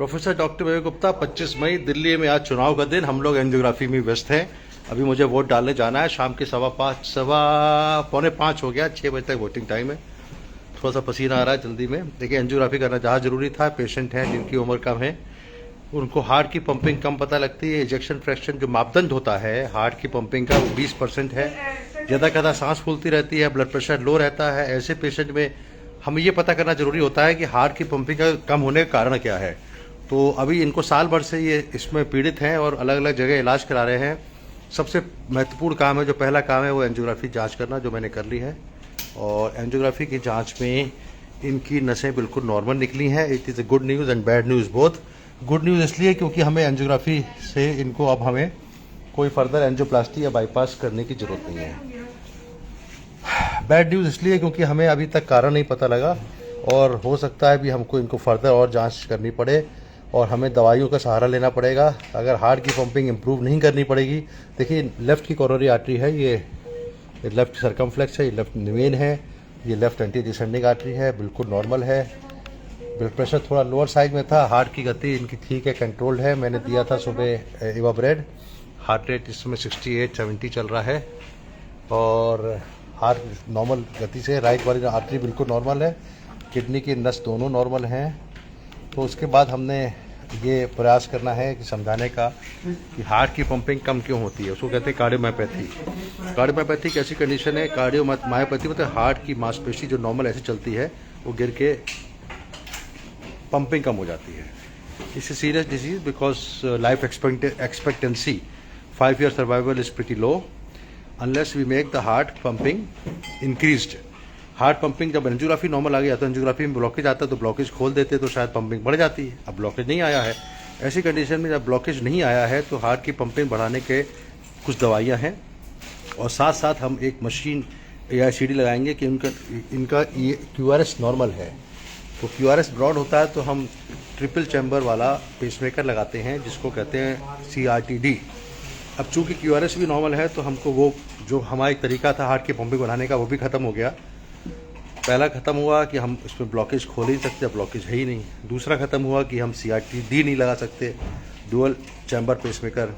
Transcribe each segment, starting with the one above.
Professor doctor विवेक गुप्ता 25 मई दिल्ली में आज चुनाव का दिन। हम लोग एंजियोग्राफी में व्यस्त हैं। अभी मुझे वोट डालने जाना है। शाम के पौने 5 हो गया। 6 बजे तक वोटिंग टाइम है। थोड़ा सा पसीना आ रहा है जल्दी में। देखिए एंजियोग्राफी करना जहाँ जरूरी था। पेशेंट हैं जिनकी उम्र कम है, उनको हार्ट की पंपिंग कम पता लगती है। इजेक्शन फ्रैक्शन जो मापदंड होता है हार्ट की पंपिंग का, वो 20% है। ज़्यादा सांस फूलती रहती है, ब्लड प्रेशर लो रहता है। ऐसे पेशेंट में हमें ये पता करना जरूरी होता है कि हार्ट की पंपिंग का कम होने का कारण क्या है। तो अभी इनको साल भर से ये इसमें पीड़ित हैं और अलग अलग जगह इलाज करा रहे हैं। सबसे महत्वपूर्ण काम है, जो पहला काम है वो एंजियोग्राफी जांच करना, जो मैंने कर ली है। और एंजियोग्राफी की जांच में इनकी नसें बिल्कुल नॉर्मल निकली हैं। It is a good news and bad news both. Good news इसलिए क्योंकि हमें एंजियोग्राफी से इनको अब हमें कोई फर्दर एंजियोप्लास्टी या बाईपास करने की जरूरत नहीं है। बैड न्यूज़ इसलिए क्योंकि हमें अभी तक कारण नहीं पता लगा और हो सकता है भी हमको इनको फर्दर और जांच करनी पड़े और हमें दवाइयों का सहारा लेना पड़ेगा। अगर हार्ट की पंपिंग इम्प्रूव नहीं करनी पड़ेगी। देखिए लेफ्ट की कोरोनरी आर्टरी है, ये लेफ्ट सर्कमफ्लेक्स है, ये लेफ्ट वेन है, ये लेफ्ट एंटी डिसेंडिंग आर्टरी है, बिल्कुल नॉर्मल है। ब्लड प्रेशर थोड़ा लोअर साइड में था। हार्ट की गति इनकी ठीक है, कंट्रोल्ड है। मैंने दिया था सुबह इवाब्रेड। हार्ट रेट इस समय 68-70 चल रहा है और हार्ट नॉर्मल गति से। राइट वाली आर्टरी बिल्कुल नॉर्मल है। किडनी की नस दोनों नॉर्मल हैं। तो उसके बाद हमने ये प्रयास करना है कि समझाने का कि हार्ट की पंपिंग कम क्यों होती है। उसको कहते हैं कार्डियोमायोपैथी। कार्डियोमायोपैथी एक ऐसी कंडीशन है, कार्डियोमायोपैथी मतलब हार्ट की मांसपेशी जो नॉर्मल ऐसे चलती है वो गिर के पंपिंग कम हो जाती है। It's a serious disease because life expectancy 5 year survival is pretty low unless we make the heart pumping increased. Heart pumping जब एंजियोग्राफी नॉर्मल आ गया तो एंजियोग्राफी में ब्लॉकेज आता है तो ब्लॉकेज खोल देते तो शायद पंपिंग बढ़ जाती है। अब ब्लॉकेज नहीं आया है। ऐसी कंडीशन में जब ब्लॉकेज नहीं आया है तो हार्ट की पंपिंग बढ़ाने के कुछ दवाइयाँ हैं और साथ साथ हम एक मशीन AICD लगाएंगे कि इनका QRS नॉर्मल है। तो QRS ब्रॉड होता है तो हम ट्रिपल चैम्बर वाला पेसमेकर लगाते हैं जिसको कहते हैं CRTD। अब चूंकि QRS भी नॉर्मल है तो हमको वो जो हमारा एक तरीका था हार्ट की पंपिंग बढ़ाने का वो भी ख़त्म हो गया। पहला ख़त्म हुआ कि हम इसमें ब्लॉकेज खोल ही नहीं सकते, ब्लॉकेज है ही नहीं। दूसरा ख़त्म हुआ कि हम CRTD नहीं लगा सकते, डुअल चैम्बर पेसमेकर।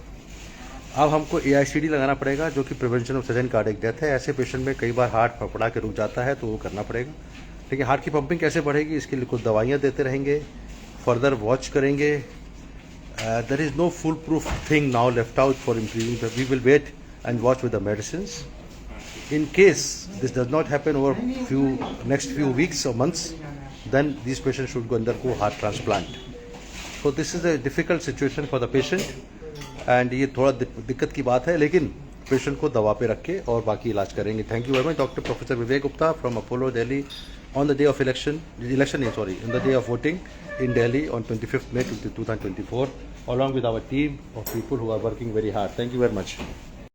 अब हमको AICD लगाना पड़ेगा जो कि prevention of sudden cardiac death है। ऐसे पेशेंट में कई बार हार्ट फड़फड़ा के रुक जाता है तो वो करना पड़ेगा। लेकिन हार्ट की पंपिंग कैसे बढ़ेगी इसके लिए कुछ दवाइयाँ देते रहेंगे, फर्दर वॉच करेंगे। There is no foolproof thing now left out for improving that. We will wait and watch with the medicines. In case this does not happen over next few weeks or months, then these patients should go undergo heart transplant. So this is a difficult situation for the patient and ये थोड़ा दिक्कत की बात है, लेकिन patient को दवा पे रख के और बाकी इलाज करेंगे। Thank you very much doctor professor Vivek Gupta from Apollo Delhi on the day of on the day of voting in Delhi on 25th May 2024 along with our team of people who are working very hard. Thank you very much.